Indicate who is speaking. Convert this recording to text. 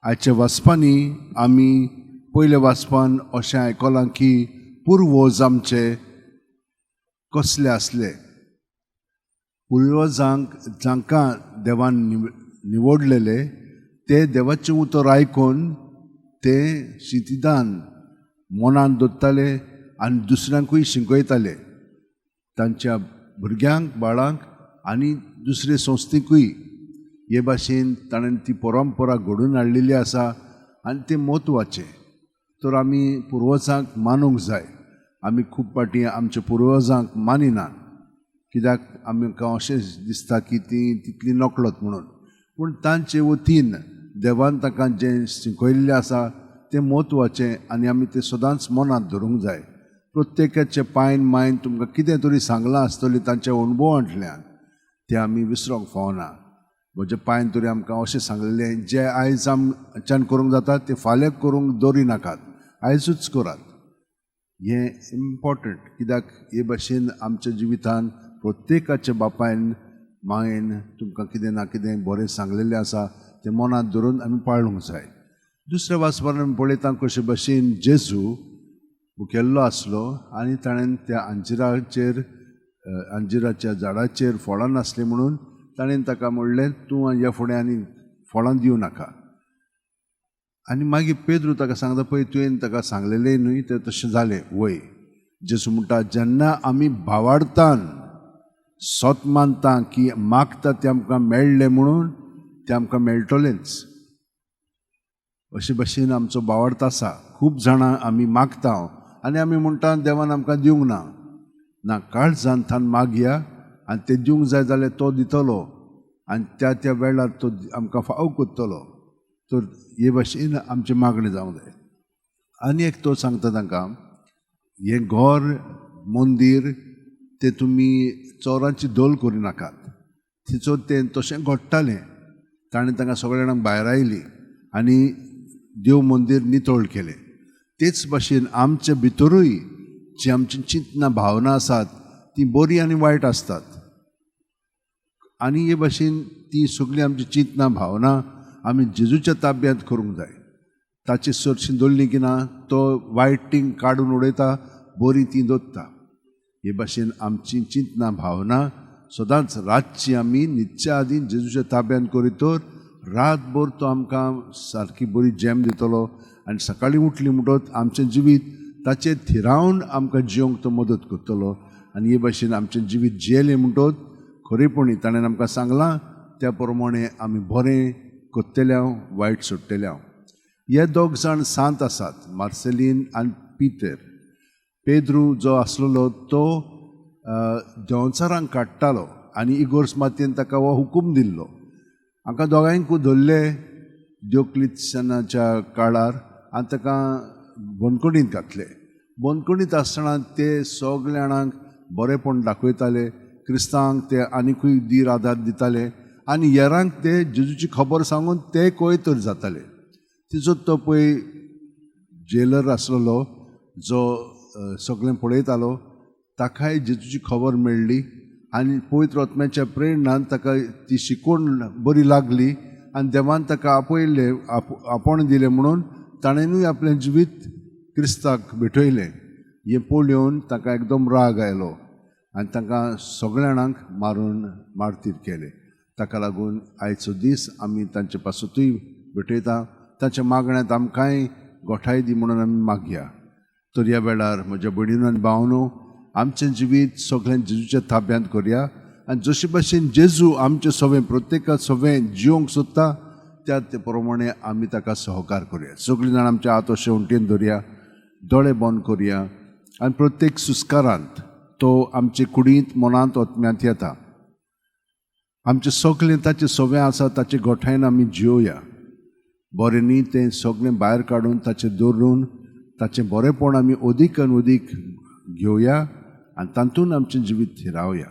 Speaker 1: आयच्या वाचपांनी आमी पयल्या वाचपान अशें आयकलां की पुर्वज आमचे कसले आसले. पुर्वजांक जांकां देवान निवडलेले ते देवाचें उतर आयकून ते शितिदान मनान दवरताले आनी दुसऱ्यांकूय शिकयताले. तांच्या भुरग्यांक बाळांक आनी दुसरे संस्थेकूय हे भाशेन ताणें ती परंपरा घडोवन हाडलेली आसा आनी तें म्हत्वाचें. तर आमी पुर्वजांक मानूंक जाय. आमी खूब पाटी आमच्या पुर्वजांक मानिनात कित्याक आमकां अशें दिसता की ती तितली नकळत म्हणून. पूण तांचे वतीन देवान ताका जें शिकयल्लें आसा तें म्हत्वाचें आनी आमी तें सदांच मनांत धरूंक जाय. प्रत्येकाचे पायन मायन तुमकां कितें तरी सांगलां आसतलें तांच्या अणभवांतल्यान तें आमी विसरोंक फावना. म्हजे पायन तरी आमकां अशें सांगलेलें जें आयज आमच्यान करूंक जाता तें फाल्यां करूंक दवरी नाकात, आयजूच करात. हें इम्पॉर्टंट कित्याक हे भाशेन आमच्या जिवितान प्रत्येकाच्या बापायन मायेन तुमकां कितें ना कितें बरें सांगलेलें आसा तें मनांत धरून आमी पाळूंक जाय. दुसऱ्या वाचपान आमी पळयता कशे भाशेन जेजू भुकेल्लो आसलो आनी ताणें त्या अंजिराच्या झाडाचेर फळां नासलीं म्हणून ताणें ताका म्हणलें तूं ह्या फुडें आनी फळां दिवं नाका. आनी मागीर पेद्रू ताका सांगता पळय तुवें ताका सांगलेलें न्हय तें तशें जालें वय. जेजू म्हणटा जेन्ना आमी भावार्थान सोत मानता की मागता तें आमकां मेळ्ळें म्हणून तें आमकां मेळटलेंच. अशे भाशेन आमचो भावार्थ आसा. खूब जाणां आमी मागता आनी आमी म्हणटा देवान आमकां दिवंक ना. ना, काळजांतल्यान मागया आनी तें दिवंक जाय जाल्यार तो दितलो आनी त्या वेळार तो आमकां फाव करतलो. तर हे भाशेन आमचें मागणें जावंक जाय. आनी एक तो सांगता तांकां हें घर मंदीर तें तुमी चोरांची दल करूं नाकात. तिचो तें तशें घडटालें. ताणें तांकां सगळ्या जाणांक भायर आयली आनी देव मंदीर नितळ केलें. तेच भाशेन आमचे भितरूय जी आमची चिंतना भावना आसात ती बरी आनी वायट आसतात. आनी हे भाशेन ती सगळी आमची चिंतना भावना आमी जेजूच्या ताब्यांत करूंक जाय. ताची चडशी दवरली की ना तो वायट ती काडून उडयता, बरी ती दवरता. हे भाशेन आमची चिंतना भावना सदांच रातची आमी न्हिदच्या आदीं जेजूच्या ताब्यांत करी तर रातभर तो आमकां सारकी बरी जॅम दितलो आनी सकाळीं उठली म्हणटच आमचें जिवीत ताचेर थिरावन आमकां जियोंक तो मदत करतलो. आनी हे भाशेन आमचें जिवीत जियेलें म्हणटच खरेपणी ताणें आमकां सांगलां त्या प्रमाणें आमी बरें करतल्या वायट सोडटल्या. हे दोग जाण सांत आसात, मार्सेलीन आनी पितर. पेद्रू जो आसलेलो तो देंवचारांक काडटालो आनी इगोर्ज मातयेन ताका हो हुकूम दिल्लो. हांकां दोगांयकूय धरले दियोक्लित्सानाच्या काळार आनी ताका बंदखणींत घातले. बंदखणींत आसतना ते सगल्या जाणांक बरेपण दाखयताले. क्रिस्तांवांक ते आनिकूय धीर आदार दिताले आनी हेरांक ते जेजूची खबर सांगून ते कोयतर जाताले. तिचो तो पळय जेलर आसलेलो जो सगळें पळयतालो ताकाय जेजूची खबर मेळ्ळी आनी पवित्र आत्म्याच्या प्रेरणान ताका ती शिकवण बरी लागली आनी देवान ताका आपयलें आपण दिलें म्हणून ताणेंनूय आपलें जिवीत क्रिस्ताक भेटयलें. हें पळोवन ताका एकदम राग आयलो आनी ताका सगळ्या जाणांक मारतीर केलें. ताका लागून आयचो दीस आमी तांचे पासतूय भेटयता. तांच्या मागण्यांत आमकांय गोठाय दी म्हणून आमी मागया. तर ह्या वेळार म्हज्या भयणीनो आनी भावनो आमचें जिवीत सगळें जेजूच्या ताब्यांत करया आनी जशे भाशेन जेजू आमचें सवें प्रत्येकाक सवें जियोंक सोदता त्या प्रमाणें आमी ताका सहकार करुया. सगळीं जाणां आमच्या हात अशे वणटीन धरया, दोळे बंद करया आनी प्रत्येक सुस्कारांत तो आमचे कुडींत मनांत ओतम्यांत येता. आमचें सगळें ताचें सवें आसा ताचे गोठायन आमी जियोया. बरें न्ही तें सगळें भायर काडून ताचें दवरून ताचें बरेंपण आमी अदीक आनी अदीक घेवया आनी तातूंत आमचें जिवीत रावया.